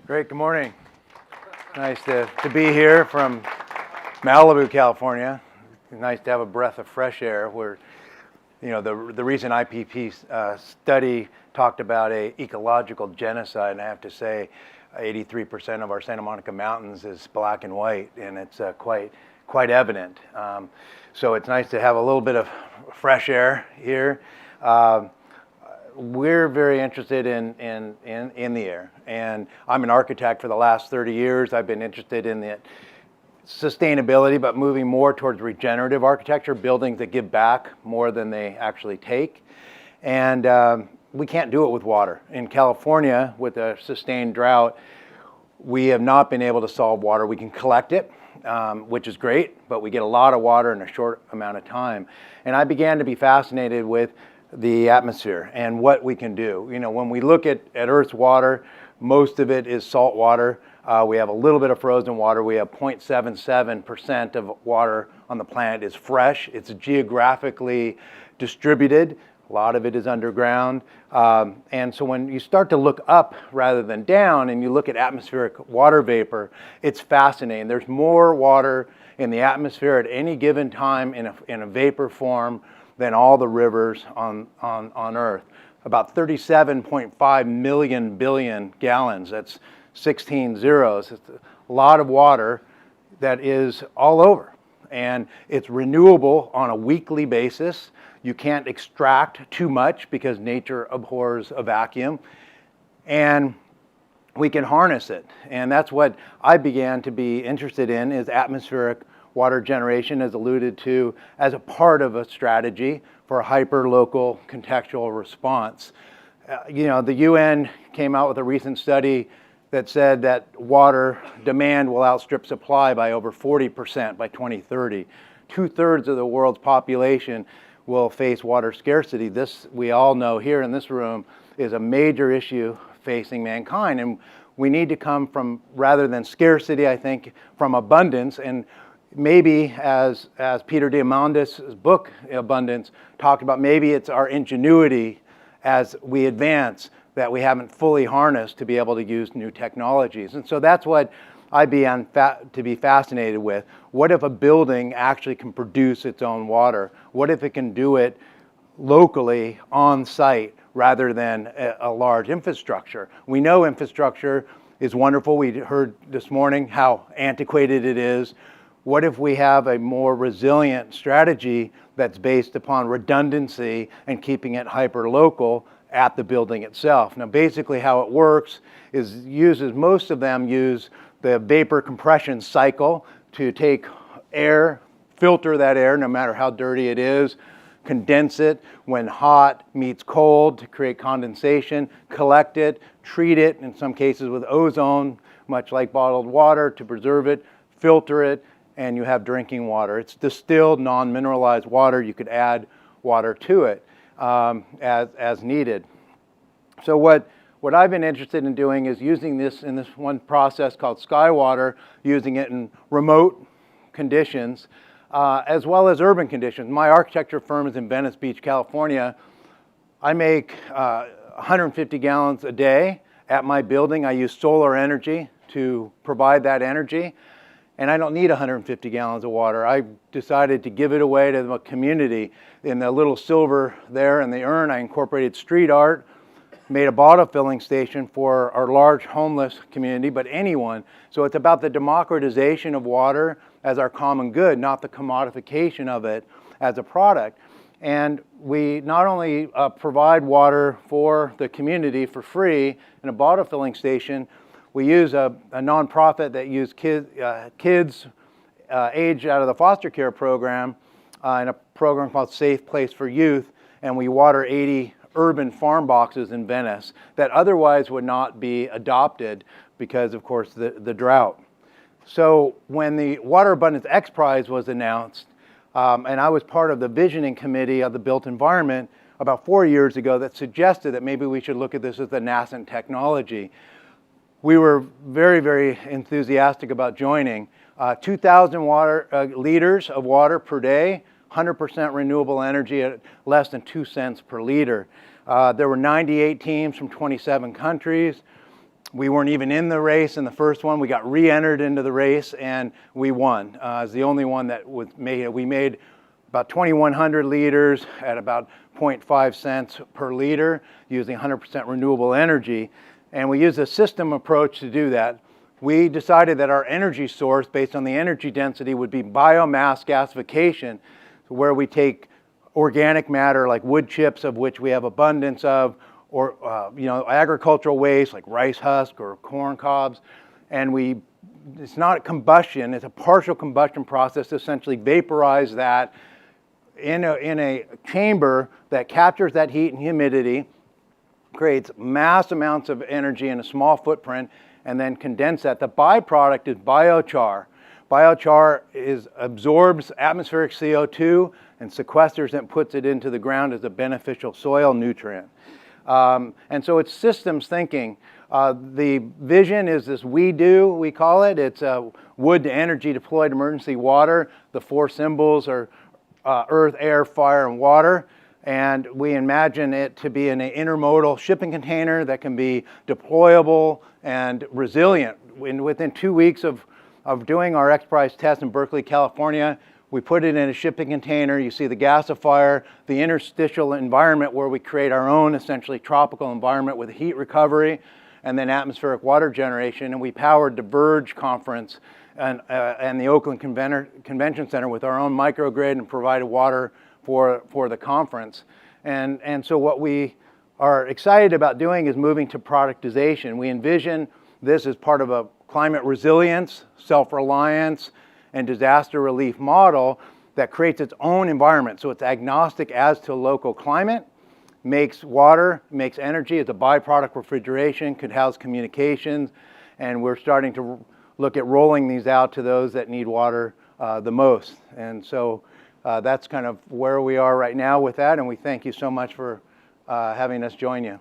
Great, good morning. Nice to be here from Malibu, California. Nice to have a breath of fresh air where, you know, the recent IPCC study talked about a ecological genocide, and I have to say 83% of our Santa Monica mountains is black and white, and it's quite evident. So it's nice to have a little bit of fresh air here. We're very interested in the air, and I'm an architect for the last 30 years. I've been interested in the sustainability, but moving more towards regenerative architecture, buildings that give back more than they actually take. And we can't do it with water. In California, with a sustained drought, we have not been able to solve water. We can collect it, which is great, but we get a lot of water in a short amount of time. And I began to be fascinated with the atmosphere and what we can do. You know, when we look at Earth's water, most of it is salt water. We have a little bit of frozen water. We have 0.77% of water on the planet is fresh. It's geographically distributed. A lot of it is underground. And so when you start to look up rather than down and you look at atmospheric water vapor, it's fascinating. There's more water in the atmosphere at any given time in a vapor form than all the rivers on Earth. About 37.5 million billion gallons. That's 16 zeros. It's a lot of water that is all over. And it's renewable on a weekly basis. You can't extract too much because nature abhors a vacuum. And we can harness it. And that's what I began to be interested in, is atmospheric water generation, as alluded to, as a part of a strategy for a hyper-local contextual response. You know, the UN came out with a recent study that said that water demand will outstrip supply by over 40% by 2030. 2/3 of the world's population will face water scarcity. This, we all know here in this room, is a major issue facing mankind. And we need to come from, rather than scarcity, I think, from abundance. And maybe, as Peter Diamandis' book, Abundance, talked about, maybe it's our ingenuity as we advance that we haven't fully harnessed to be able to use new technologies. And so that's what I began to be fascinated with. What if a building actually can produce its own water? What if it can do it locally, on site, rather than a large infrastructure? We know infrastructure is wonderful. We heard this morning how antiquated it is. What if we have a more resilient strategy that's based upon redundancy and keeping it hyper-local at the building itself? Now, basically how it works is most of them use the vapor compression cycle to take air, filter that air, no matter how dirty it is, condense it when hot meets cold to create condensation, collect it, treat it, in some cases with ozone, much like bottled water, to preserve it, filter it, and you have drinking water. It's distilled, non-mineralized water. You could add water to it as needed. So what I've been interested in doing is using this in this one process called SkyWater, using it in remote conditions as well as urban conditions. My architecture firm is in Venice Beach, California. I make 150 gallons a day at my building. I use solar energy to provide that energy. And I don't need 150 gallons of water. I decided to give it away to the community. In the little silver there in the urn, I incorporated street art, made a bottle filling station for our large homeless community, but anyone. So it's about the democratization of water as our common good, not the commodification of it as a product. And we not only provide water for the community for free in a bottle filling station, we use a nonprofit that uses kids aged out of the foster care program in a program called Safe Place for Youth, and we water 80 urban farm boxes in Venice that otherwise would not be adopted because, of course, the drought. So when the Water Abundance XPrize was announced, and I was part of the visioning committee of the built environment about 4 years ago that suggested that maybe we should look at this as a nascent technology. We were very, very enthusiastic about joining. 2,000 liters of water per day, 100% renewable energy at less than 2 cents per liter. There were 98 teams from 27 countries. We weren't even in the race in the first one. We got re-entered into the race and we won. It's the only one that was made. We made about 2,100 liters at about 0.5 cents per liter using 100% renewable energy. And we used a system approach to do that. We decided that our energy source based on the energy density would be biomass gasification, where we take organic matter like wood chips, of which we have abundance of, or agricultural waste like rice husk or corn cobs, and it's not combustion, it's a partial combustion process to essentially vaporize that in a chamber that captures that heat and humidity, creates mass amounts of energy in a small footprint, and then condense that. The byproduct is biochar. Biochar absorbs atmospheric CO2 and sequesters it and puts it into the ground as a beneficial soil nutrient. And so it's systems thinking. The vision is this we call it. It's wood to energy deployed emergency water. The 4 symbols are earth, air, fire, and water. And we imagine it to be in an intermodal shipping container that can be deployable and resilient. Within 2 weeks of doing our XPrize test in Berkeley, California, we put it in a shipping container. You see the gasifier, the interstitial environment where we create our own essentially tropical environment with heat recovery and then atmospheric water generation. And we powered the Verge conference and the Oakland Convention Center with our own microgrid and provided water for the conference. And so what we are excited about doing is moving to productization. We envision this as part of a climate resilience, self-reliance, and disaster relief model that creates its own environment. So it's agnostic as to local climate, makes water, makes energy as a byproduct refrigeration, could house communications, and we're starting to look at rolling these out to those that need water the most. And so that's kind of where we are right now with that, and we thank you so much for having us join you.